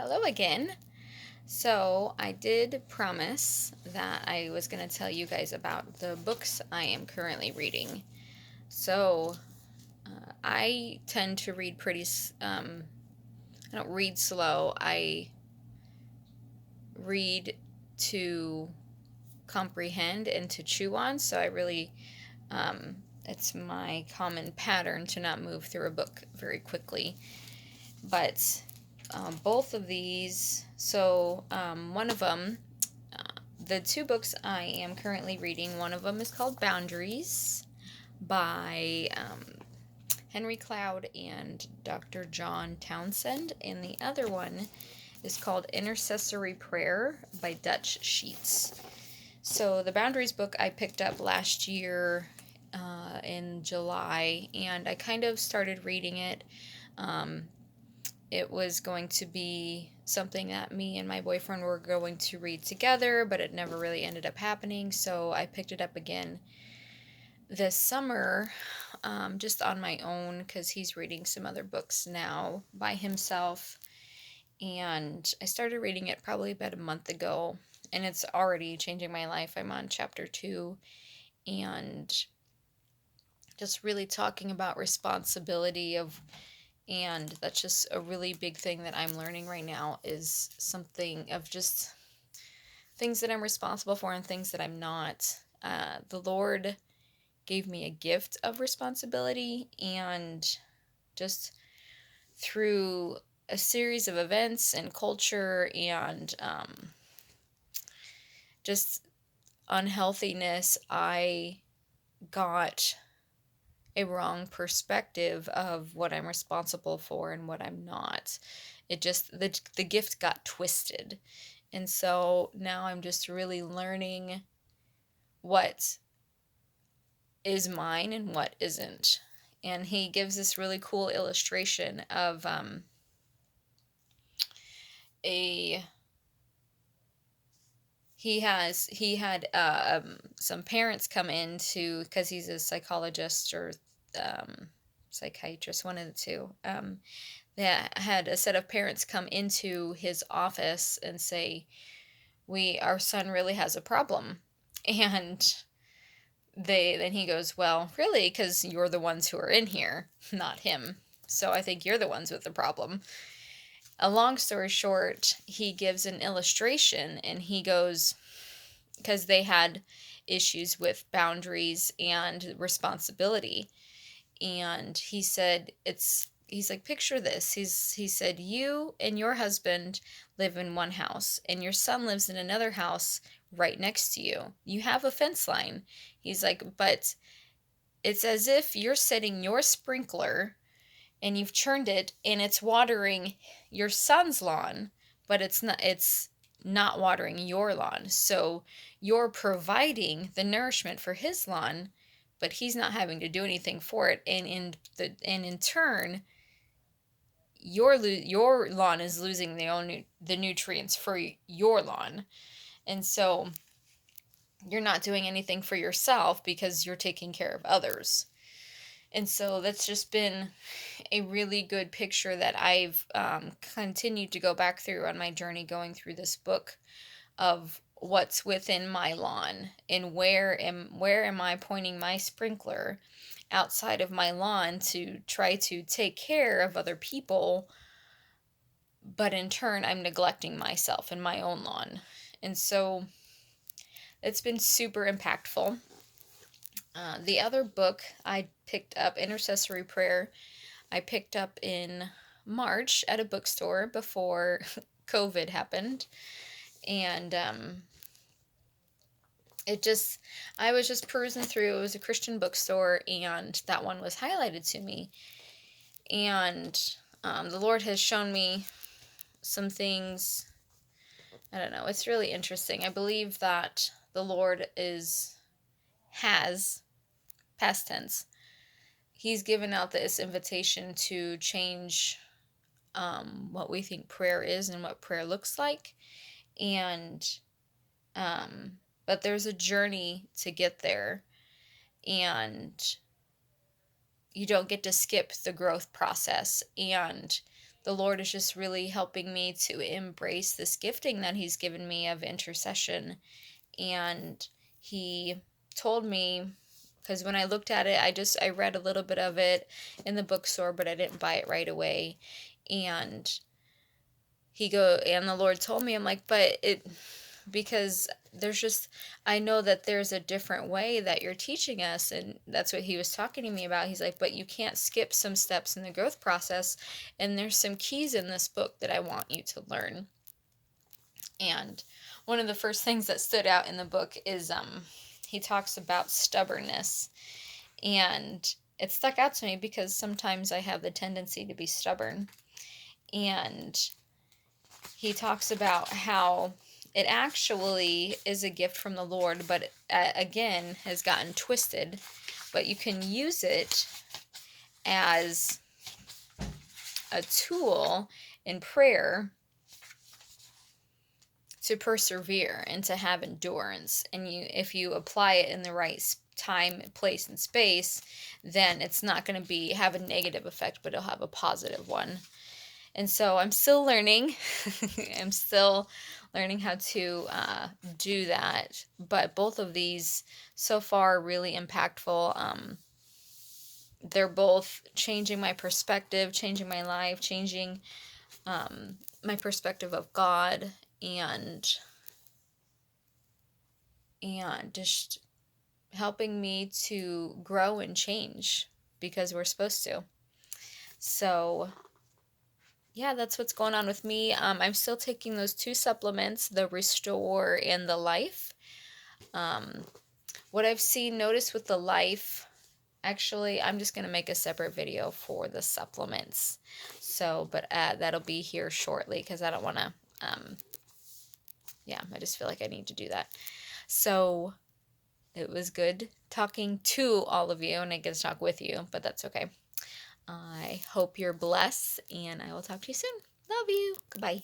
Hello again. So, I did promise that I was going to tell you guys about the books I am currently reading. So, I tend to read I don't read slow. I read to comprehend and to chew on. So, it's my common pattern to not move through a book very quickly. But both of these, one of them, the two books I am currently reading, one of them is called Boundaries by Henry Cloud and Dr. John Townsend, and the other one is called Intercessory Prayer by Dutch Sheets. So the Boundaries book I picked up last year in July, and I kind of started reading it. It was going to be something that me and my boyfriend were going to read together, but it never really ended up happening, so I picked it up again this summer, just on my own, because he's reading some other books now by himself, and I started reading it probably about a month ago, and it's already changing my life. I'm on chapter 2, and just really talking about responsibility and that's just a really big thing that I'm learning right now, is something of just things that I'm responsible for and things that I'm not. The Lord gave me a gift of responsibility, and just through a series of events and culture and just unhealthiness, I got a wrong perspective of what I'm responsible for and what I'm not. It just, the gift got twisted. And so now I'm just really learning what is mine and what isn't. And he gives this really cool illustration of a he had some parents come in to, because he's a psychologist or psychiatrist, one of the two. That had a set of parents come into his office and say, our son really has a problem. And then he goes, well, really, because you're the ones who are in here, not him. So I think you're the ones with the problem. A long story short, he gives an illustration, and he goes, because they had issues with boundaries and responsibility. And he's like, picture this. He said, you and your husband live in one house, and your son lives in another house right next to you. You have a fence line. He's like, but it's as if you're setting your sprinkler and you've turned it and it's watering your son's lawn, but it's not watering your lawn. So you're providing the nourishment for his lawn, but he's not having to do anything for it. And in turn, your lawn is losing the nutrients for your lawn. And so you're not doing anything for yourself because you're taking care of others. And so that's just been a really good picture that I've continued to go back through on my journey going through this book, of what's within my lawn, and where am I pointing my sprinkler outside of my lawn to try to take care of other people, but in turn I'm neglecting myself and my own lawn. And so it's been super impactful. The other book I picked up, Intercessory Prayer, I picked up in March at a bookstore before COVID happened. And I was just perusing through. It was a Christian bookstore, and that one was highlighted to me. And the Lord has shown me some things. I don't know. It's really interesting. I believe that the Lord has, past tense, he's given out this invitation to change what we think prayer is and what prayer looks like. And but there's a journey to get there, and you don't get to skip the growth process. And the Lord is just really helping me to embrace this gifting that He's given me of intercession. And He told me, because when I looked at it, I read a little bit of it in the bookstore, but I didn't buy it right away. And and the Lord told me, I'm like, but because there's just, I know that there's a different way that you're teaching us. And that's what He was talking to me about. He's like, but you can't skip some steps in the growth process. And there's some keys in this book that I want you to learn. And one of the first things that stood out in the book is he talks about stubbornness. And it stuck out to me because sometimes I have the tendency to be stubborn. And he talks about how it actually is a gift from the Lord, but again has gotten twisted. But you can use it as a tool in prayer to persevere and to have endurance. And if you apply it in the right time, place, and space, then it's not going to have a negative effect, but it'll have a positive one. And so I'm still learning. I'm still learning how to do that. But both of these so far are really impactful. They're both changing my perspective, changing my life, changing my perspective of God, and just helping me to grow and change because we're supposed to. So yeah, that's what's going on with me. I'm still taking those 2 supplements, the Restore and the Life. What I've noticed with the Life, actually, I'm just going to make a separate video for the supplements. So, but that'll be here shortly because I don't want to, I just feel like I need to do that. So, it was good talking to all of you, and I get to talk with you, but that's okay. I hope you're blessed, and I will talk to you soon. Love you. Goodbye.